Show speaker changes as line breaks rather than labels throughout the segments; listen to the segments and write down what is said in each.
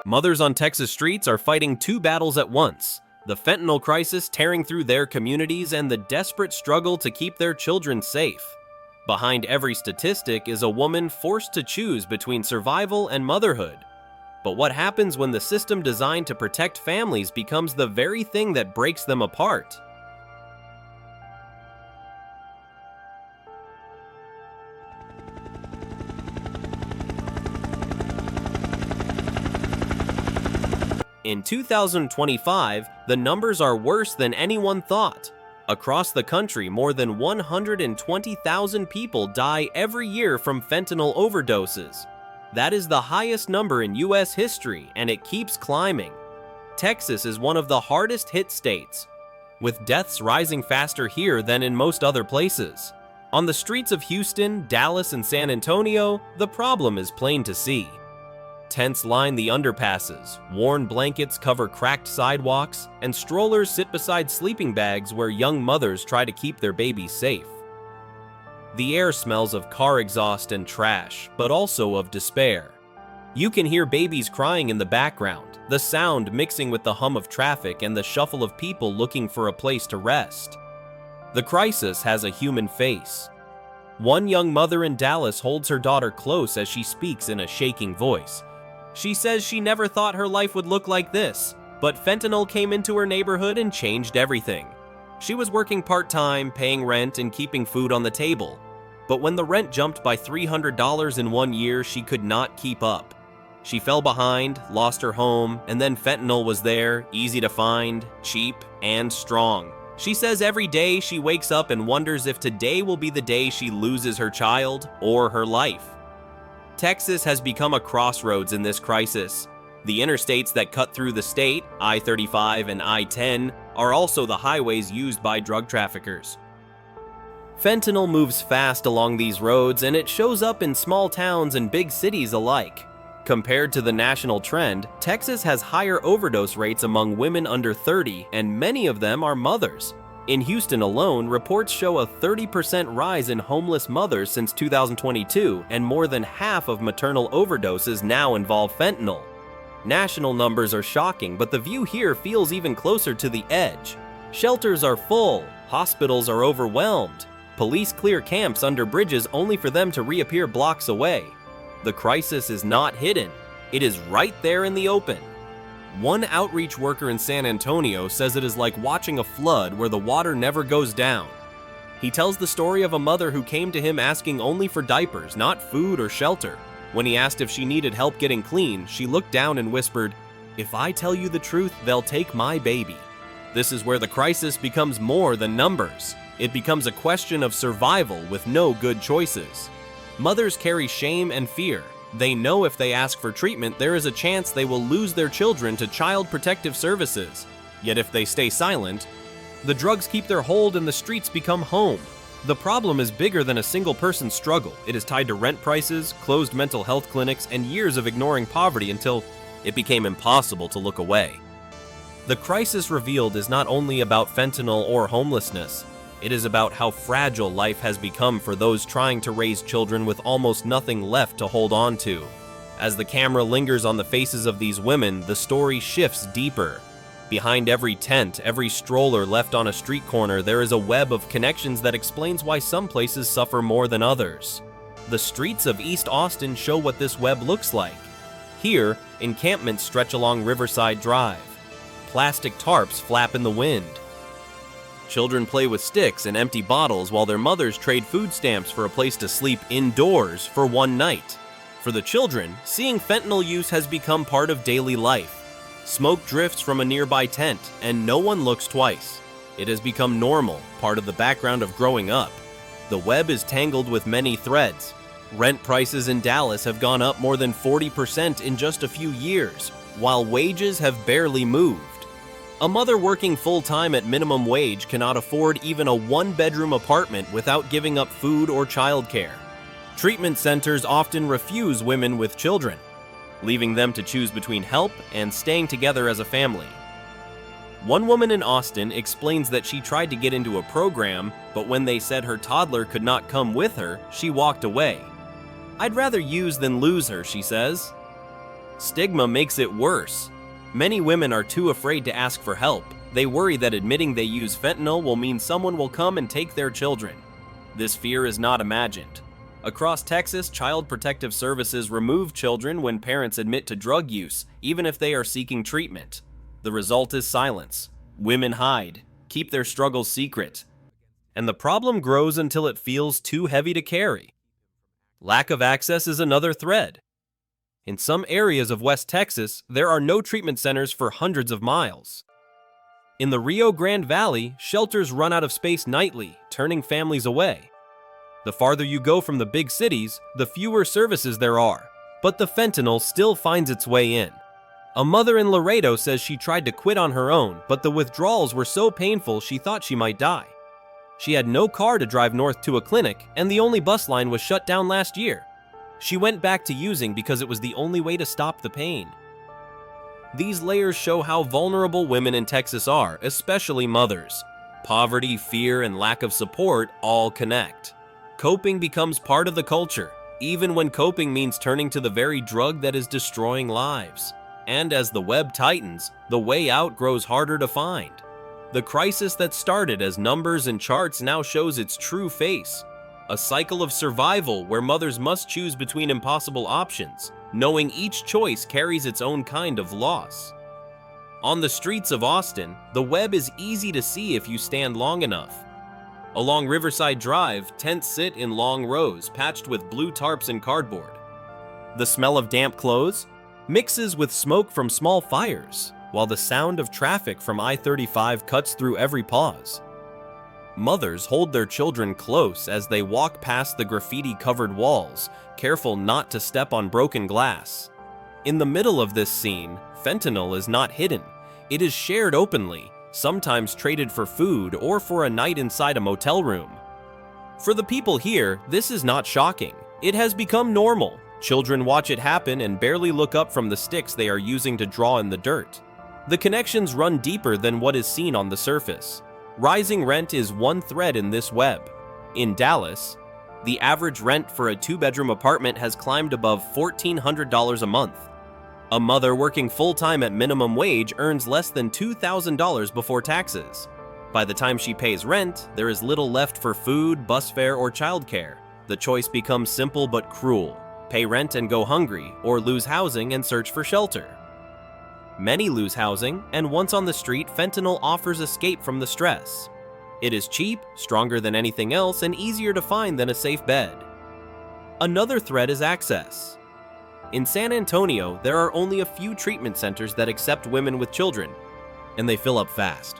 Mothers on Texas streets are fighting two battles at once: the fentanyl crisis tearing through their communities and the desperate struggle to keep their children safe. Behind every statistic is a woman forced to choose between survival and motherhood. But what happens when the system designed to protect families becomes the very thing that breaks them apart? In 2025, the numbers are worse than anyone thought. Across the country, more than 120,000 people die every year from fentanyl overdoses. That is the highest number in US history, and it keeps climbing. Texas is one of the hardest hit states, with deaths rising faster here than in most other places. On the streets of Houston, Dallas, and San Antonio, the problem is plain to see. Tents line the underpasses, worn blankets cover cracked sidewalks, and strollers sit beside sleeping bags where young mothers try to keep their babies safe. The air smells of car exhaust and trash, but also of despair. You can hear babies crying in the background, the sound mixing with the hum of traffic and the shuffle of people looking for a place to rest. The crisis has a human face. One young mother in Dallas holds her daughter close as she speaks in a shaking voice. She says she never thought her life would look like this, but fentanyl came into her neighborhood and changed everything. She was working part-time, paying rent and keeping food on the table. But when the rent jumped by $300 in 1 year, she could not keep up. She fell behind, lost her home, and then fentanyl was there, easy to find, cheap, and strong. She says every day she wakes up and wonders if today will be the day she loses her child or her life. Texas has become a crossroads in this crisis. The interstates that cut through the state, I-35 and I-10, are also the highways used by drug traffickers. Fentanyl moves fast along these roads, and it shows up in small towns and big cities alike. Compared to the national trend, Texas has higher overdose rates among women under 30, and many of them are mothers. In Houston alone, reports show a 30% rise in homeless mothers since 2022, and more than half of maternal overdoses now involve fentanyl. National numbers are shocking, but the view here feels even closer to the edge. Shelters are full, hospitals are overwhelmed. Police clear camps under bridges only for them to reappear blocks away. The crisis is not hidden. It is right there in the open. One outreach worker in San Antonio says it is like watching a flood where the water never goes down. He tells the story of a mother who came to him asking only for diapers, not food or shelter. When he asked if she needed help getting clean, she looked down and whispered, "If I tell you the truth, they'll take my baby." This is where the crisis becomes more than numbers. It becomes a question of survival with no good choices. Mothers carry shame and fear. They know if they ask for treatment, there is a chance they will lose their children to Child Protective Services. Yet if they stay silent, the drugs keep their hold and the streets become home. The problem is bigger than a single person's struggle. It is tied to rent prices, closed mental health clinics, and years of ignoring poverty until it became impossible to look away. The crisis revealed is not only about fentanyl or homelessness. It is about how fragile life has become for those trying to raise children with almost nothing left to hold on to. As the camera lingers on the faces of these women, the story shifts deeper. Behind every tent, every stroller left on a street corner, there is a web of connections that explains why some places suffer more than others. The streets of East Austin show what this web looks like. Here, encampments stretch along Riverside Drive. Plastic tarps flap in the wind. Children play with sticks and empty bottles while their mothers trade food stamps for a place to sleep indoors for one night. For the children, seeing fentanyl use has become part of daily life. Smoke drifts from a nearby tent, and no one looks twice. It has become normal, part of the background of growing up. The web is tangled with many threads. Rent prices in Dallas have gone up more than 40% in just a few years, while wages have barely moved. A mother working full-time at minimum wage cannot afford even a one-bedroom apartment without giving up food or childcare. Treatment centers often refuse women with children, leaving them to choose between help and staying together as a family. One woman in Austin explains that she tried to get into a program, but when they said her toddler could not come with her, she walked away. "I'd rather use than lose her," she says. Stigma makes it worse. Many women are too afraid to ask for help. They worry that admitting they use fentanyl will mean someone will come and take their children. This fear is not imagined. Across Texas, Child Protective Services remove children when parents admit to drug use, even if they are seeking treatment. The result is silence. Women hide, keep their struggles secret, and the problem grows until it feels too heavy to carry. Lack of access is another thread. In some areas of West Texas, there are no treatment centers for hundreds of miles. In the Rio Grande Valley, shelters run out of space nightly, turning families away. The farther you go from the big cities, the fewer services there are, but the fentanyl still finds its way in. A mother in Laredo says she tried to quit on her own, but the withdrawals were so painful she thought she might die. She had no car to drive north to a clinic, and the only bus line was shut down last year. She went back to using because it was the only way to stop the pain. These layers show how vulnerable women in Texas are, especially mothers. Poverty, fear, and lack of support all connect. Coping becomes part of the culture, even when coping means turning to the very drug that is destroying lives. And as the web tightens, the way out grows harder to find. The crisis that started as numbers and charts now shows its true face. A cycle of survival where mothers must choose between impossible options, knowing each choice carries its own kind of loss. On the streets of Austin, the web is easy to see if you stand long enough. Along Riverside Drive, tents sit in long rows patched with blue tarps and cardboard. The smell of damp clothes mixes with smoke from small fires, while the sound of traffic from I-35 cuts through every pause. Mothers hold their children close as they walk past the graffiti-covered walls, careful not to step on broken glass. In the middle of this scene, fentanyl is not hidden. It is shared openly, sometimes traded for food or for a night inside a motel room. For the people here, this is not shocking. It has become normal. Children watch it happen and barely look up from the sticks they are using to draw in the dirt. The connections run deeper than what is seen on the surface. Rising rent is one thread in this web. In Dallas, the average rent for a two-bedroom apartment has climbed above $1,400 a month. A mother working full-time at minimum wage earns less than $2,000 before taxes. By the time she pays rent, there is little left for food, bus fare, or childcare. The choice becomes simple but cruel. Pay rent and go hungry, or lose housing and search for shelter. Many lose housing, and once on the street, fentanyl offers escape from the stress. It is cheap, stronger than anything else, and easier to find than a safe bed. Another threat is access. In San Antonio, there are only a few treatment centers that accept women with children, and they fill up fast.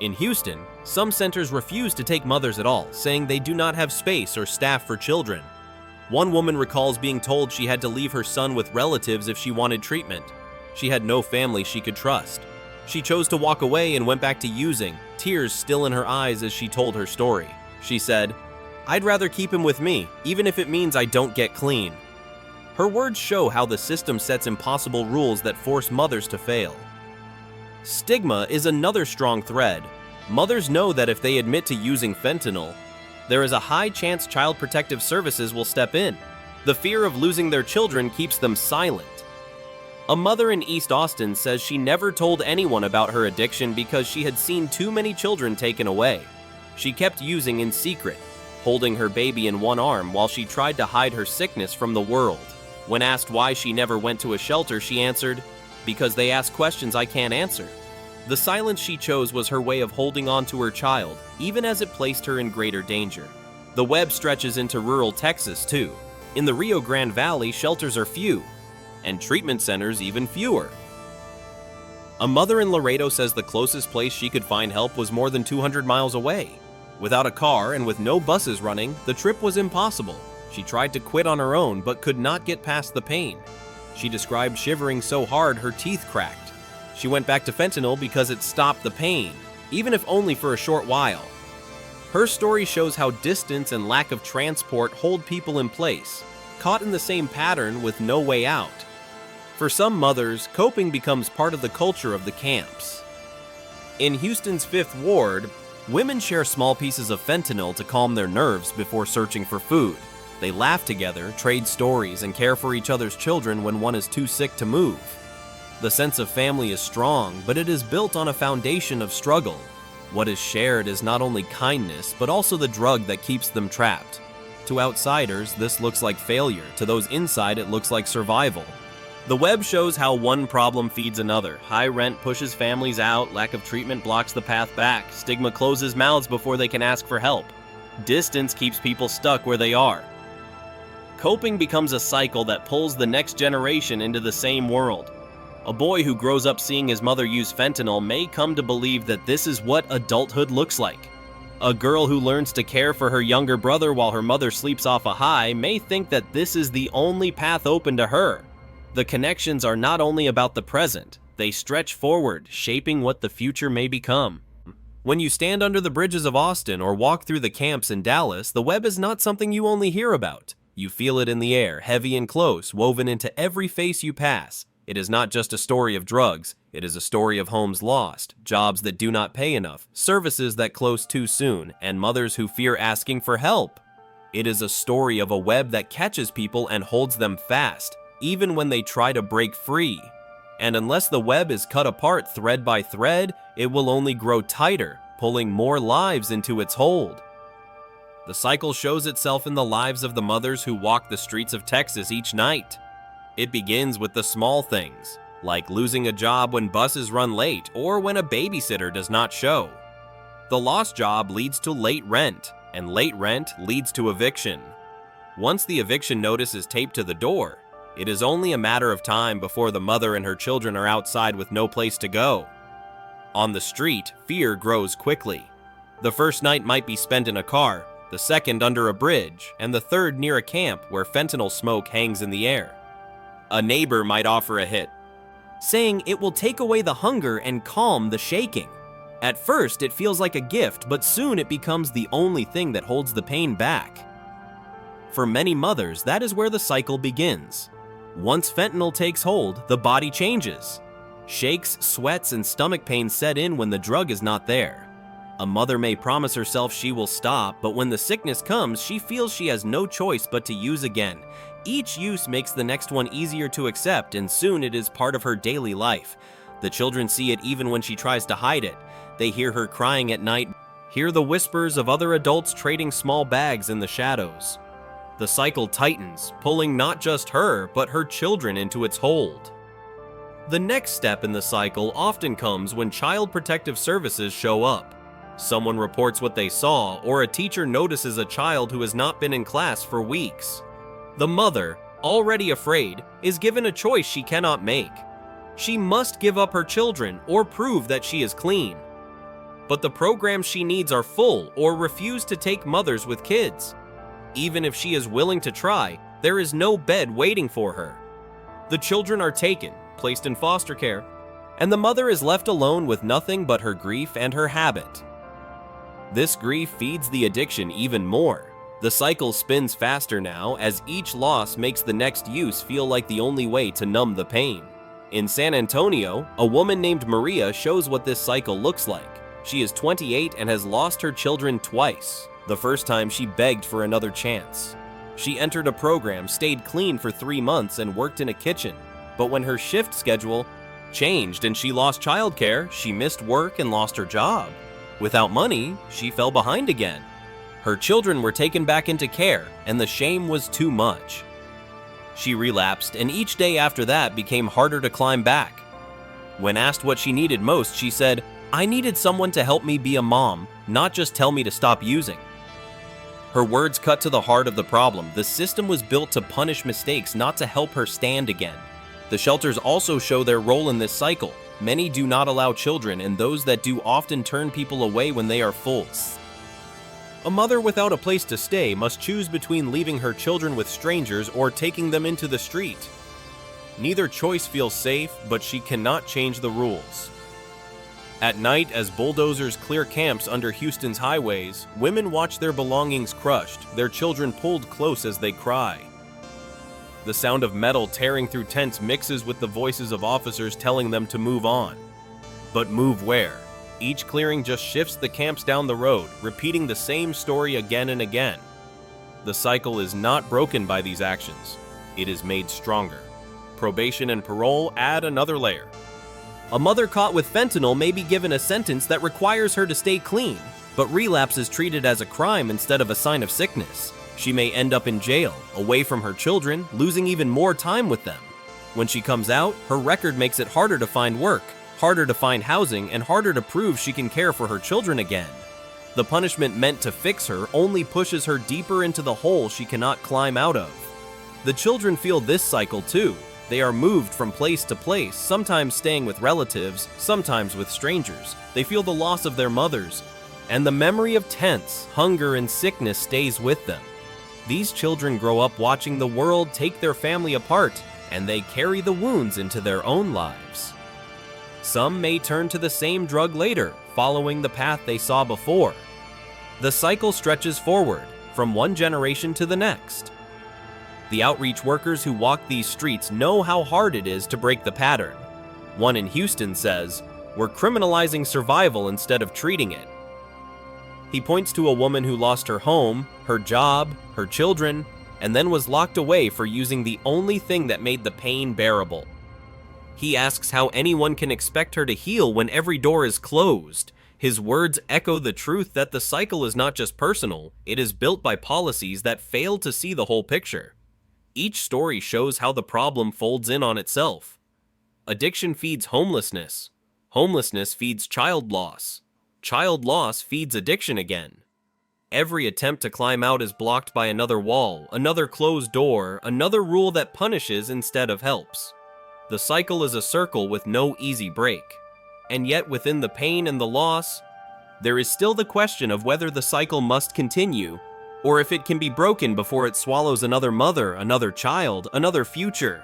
In Houston, some centers refuse to take mothers at all, saying they do not have space or staff for children. One woman recalls being told she had to leave her son with relatives if she wanted treatment. She had no family she could trust. She chose to walk away and went back to using, tears still in her eyes as she told her story. She said, "I'd rather keep him with me, even if it means I don't get clean." Her words show how the system sets impossible rules that force mothers to fail. Stigma is another strong thread. Mothers know that if they admit to using fentanyl, there is a high chance Child Protective Services will step in. The fear of losing their children keeps them silent. A mother in East Austin says she never told anyone about her addiction because she had seen too many children taken away. She kept using in secret, holding her baby in one arm while she tried to hide her sickness from the world. When asked why she never went to a shelter, she answered, "Because they ask questions I can't answer." The silence she chose was her way of holding on to her child, even as it placed her in greater danger. The web stretches into rural Texas, too. In the Rio Grande Valley, shelters are few, and treatment centers even fewer. A mother in Laredo says the closest place she could find help was more than 200 miles away. Without a car and with no buses running, the trip was impossible. She tried to quit on her own but could not get past the pain. She described shivering so hard her teeth cracked. She went back to fentanyl because it stopped the pain, even if only for a short while. Her story shows how distance and lack of transport hold people in place, caught in the same pattern with no way out. For some mothers, coping becomes part of the culture of the camps. In Houston's 5th Ward, women share small pieces of fentanyl to calm their nerves before searching for food. They laugh together, trade stories, and care for each other's children when one is too sick to move. The sense of family is strong, but it is built on a foundation of struggle. What is shared is not only kindness, but also the drug that keeps them trapped. To outsiders, this looks like failure. To those inside, it looks like survival. The web shows how one problem feeds another. High rent pushes families out, lack of treatment blocks the path back, stigma closes mouths before they can ask for help. Distance keeps people stuck where they are. Coping becomes a cycle that pulls the next generation into the same world. A boy who grows up seeing his mother use fentanyl may come to believe that this is what adulthood looks like. A girl who learns to care for her younger brother while her mother sleeps off a high may think that this is the only path open to her. The connections are not only about the present, they stretch forward, shaping what the future may become. When you stand under the bridges of Austin or walk through the camps in Dallas, the web is not something you only hear about. You feel it in the air, heavy and close, woven into every face you pass. It is not just a story of drugs, it is a story of homes lost, jobs that do not pay enough, services that close too soon, and mothers who fear asking for help. It is a story of a web that catches people and holds them fast, even when they try to break free. And unless the web is cut apart thread by thread, it will only grow tighter, pulling more lives into its hold. The cycle shows itself in the lives of the mothers who walk the streets of Texas each night. It begins with the small things, like losing a job when buses run late or when a babysitter does not show. The lost job leads to late rent, and late rent leads to eviction. Once the eviction notice is taped to the door, it is only a matter of time before the mother and her children are outside with no place to go. On the street, fear grows quickly. The first night might be spent in a car, the second under a bridge, and the third near a camp where fentanyl smoke hangs in the air. A neighbor might offer a hit, saying it will take away the hunger and calm the shaking. At first, it feels like a gift, but soon it becomes the only thing that holds the pain back. For many mothers, that is where the cycle begins. Once fentanyl takes hold, the body changes. Shakes, sweats, and stomach pains set in when the drug is not there. A mother may promise herself she will stop, but when the sickness comes, she feels she has no choice but to use again. Each use makes the next one easier to accept, and soon it is part of her daily life. The children see it even when she tries to hide it. They hear her crying at night, hear the whispers of other adults trading small bags in the shadows. The cycle tightens, pulling not just her, but her children into its hold. The next step in the cycle often comes when Child Protective Services show up. Someone reports what they saw, or a teacher notices a child who has not been in class for weeks. The mother, already afraid, is given a choice she cannot make. She must give up her children or prove that she is clean. But the programs she needs are full or refuse to take mothers with kids. Even if she is willing to try, there is no bed waiting for her. The children are taken, placed in foster care, and the mother is left alone with nothing but her grief and her habit. This grief feeds the addiction even more. The cycle spins faster now, as each loss makes the next use feel like the only way to numb the pain. In San Antonio, a woman named Maria shows what this cycle looks like. She is 28 and has lost her children twice. The first time she begged for another chance. She entered a program, stayed clean for 3 months, and worked in a kitchen. But when her shift schedule changed and she lost childcare, she missed work and lost her job. Without money, she fell behind again. Her children were taken back into care, and the shame was too much. She relapsed, and each day after that became harder to climb back. When asked what she needed most, she said, "I needed someone to help me be a mom, not just tell me to stop using." Her words cut to the heart of the problem. The system was built to punish mistakes, not to help her stand again. The shelters also show their role in this cycle. Many do not allow children, and those that do often turn people away when they are full. A mother without a place to stay must choose between leaving her children with strangers or taking them into the street. Neither choice feels safe, but she cannot change the rules. At night, as bulldozers clear camps under Houston's highways, women watch their belongings crushed, their children pulled close as they cry. The sound of metal tearing through tents mixes with the voices of officers telling them to move on. But move where? Each clearing just shifts the camps down the road, repeating the same story again and again. the cycle is not broken by these actions. It is made stronger. Probation and parole add another layer. A mother caught with fentanyl may be given a sentence that requires her to stay clean, but relapse is treated as a crime instead of a sign of sickness. She may end up in jail, away from her children, losing even more time with them. When she comes out, her record makes it harder to find work, harder to find housing, and harder to prove she can care for her children again. The punishment meant to fix her only pushes her deeper into the hole she cannot climb out of. The children feel this cycle too. They are moved from place to place, sometimes staying with relatives, sometimes with strangers. They feel the loss of their mothers, and the memory of tents, hunger, and sickness stays with them. These children grow up watching the world take their family apart, and they carry the wounds into their own lives. Some may turn to the same drug later, following the path they saw before. The cycle stretches forward, from one generation to the next. The outreach workers who walk these streets know how hard it is to break the pattern. One in Houston says, "We're criminalizing survival instead of treating it." He points to a woman who lost her home, her job, her children, and then was locked away for using the only thing that made the pain bearable. He asks how anyone can expect her to heal when every door is closed. His words echo the truth that the cycle is not just personal, it is built by policies that fail to see the whole picture. Each story shows how the problem folds in on itself. Addiction feeds homelessness. Homelessness feeds child loss. Child loss feeds addiction again. Every attempt to climb out is blocked by another wall, another closed door, another rule that punishes instead of helps. The cycle is a circle with no easy break. And yet within the pain and the loss, there is still the question of whether the cycle must continue, or if it can be broken before it swallows another mother, another child, another future.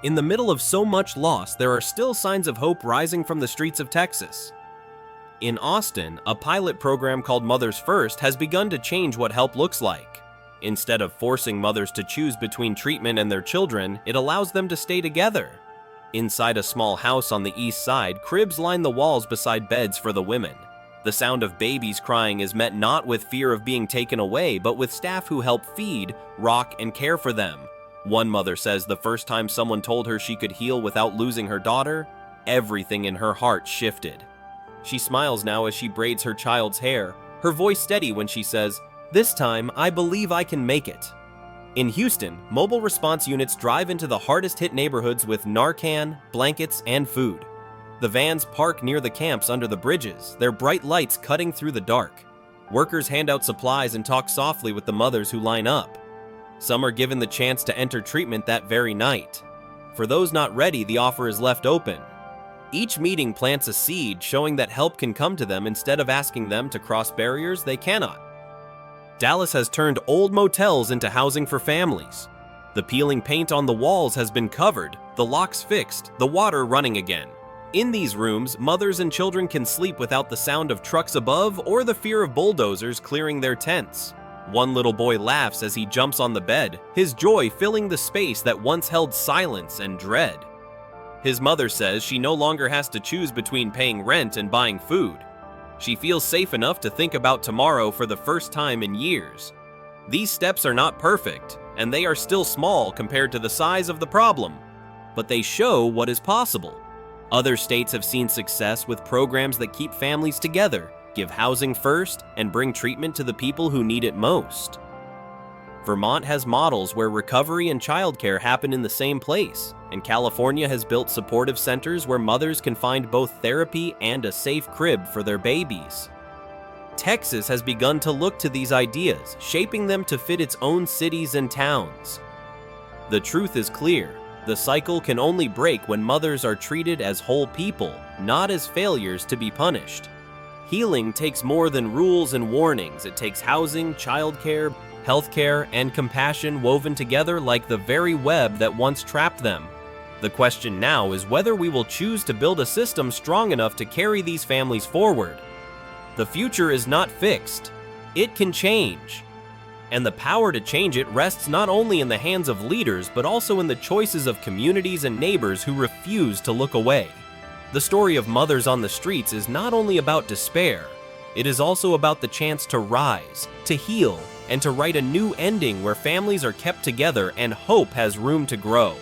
In the middle of so much loss, there are still signs of hope rising from the streets of Texas. In Austin, a pilot program called Mothers First has begun to change what help looks like. Instead of forcing mothers to choose between treatment and their children, it allows them to stay together. Inside a small house on the east side, cribs line the walls beside beds for the women. The sound of babies crying is met not with fear of being taken away, but with staff who help feed, rock, and care for them. One mother says the first time someone told her she could heal without losing her daughter, everything in her heart shifted. She smiles now as she braids her child's hair, her voice steady when she says, "This time, I believe I can make it." In Houston, mobile response units drive into the hardest-hit neighborhoods with Narcan, blankets, and food. The vans park near the camps under the bridges, their bright lights cutting through the dark. Workers hand out supplies and talk softly with the mothers who line up. Some are given the chance to enter treatment that very night. For those not ready, the offer is left open. Each meeting plants a seed showing that help can come to them instead of asking them to cross barriers they cannot. Dallas has turned old motels into housing for families. The peeling paint on the walls has been covered, the locks fixed, the water running again. In these rooms, mothers and children can sleep without the sound of trucks above or the fear of bulldozers clearing their tents. One little boy laughs as he jumps on the bed, his joy filling the space that once held silence and dread. His mother says she no longer has to choose between paying rent and buying food. She feels safe enough to think about tomorrow for the first time in years. These steps are not perfect, and they are still small compared to the size of the problem, but they show what is possible. Other states have seen success with programs that keep families together, give housing first, and bring treatment to the people who need it most. Vermont has models where recovery and childcare happen in the same place, and California has built supportive centers where mothers can find both therapy and a safe crib for their babies. Texas has begun to look to these ideas, shaping them to fit its own cities and towns. The truth is clear. The cycle can only break when mothers are treated as whole people, not as failures to be punished. Healing takes more than rules and warnings. It takes housing, childcare, healthcare, and compassion woven together like the very web that once trapped them. The question now is whether we will choose to build a system strong enough to carry these families forward. The future is not fixed. It can change. And the power to change it rests not only in the hands of leaders, but also in the choices of communities and neighbors who refuse to look away. The story of mothers on the streets is not only about despair, it is also about the chance to rise, to heal, and to write a new ending where families are kept together and hope has room to grow.